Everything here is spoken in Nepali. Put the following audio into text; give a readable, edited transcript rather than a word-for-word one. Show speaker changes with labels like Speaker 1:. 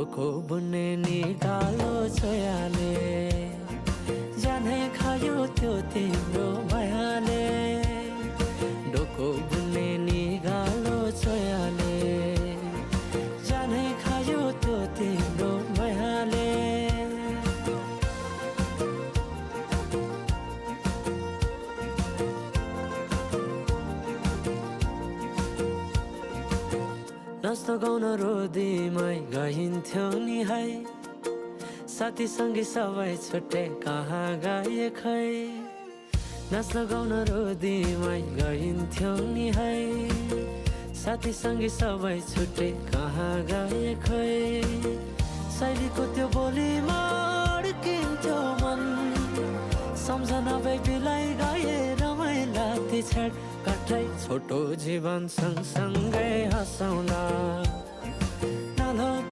Speaker 1: डोको बुन्ने निकालो छोयाले जाने खायो त्यो तिम्रो मायाले डोको बुन्ने निकालो छोयाले जाने खायो त्यो तिम्रो मायाले नाच्न गाउन रोदीमै गइन्थ्यो नि है साथीसँगै सबै छुट्टै कहाँ गए खै नाच्न गाउन रोदीमै गइन्थ्यो नि है साथीसँगै सबै छुट्टै कहाँ गए खै शैलीको त्यो बोलीमा अड्किन्थ्यो मन सम्झना बेबीलाई गाए रमाइला ती छेड कठै छोटो जीवन सँगसँगै हँसौँला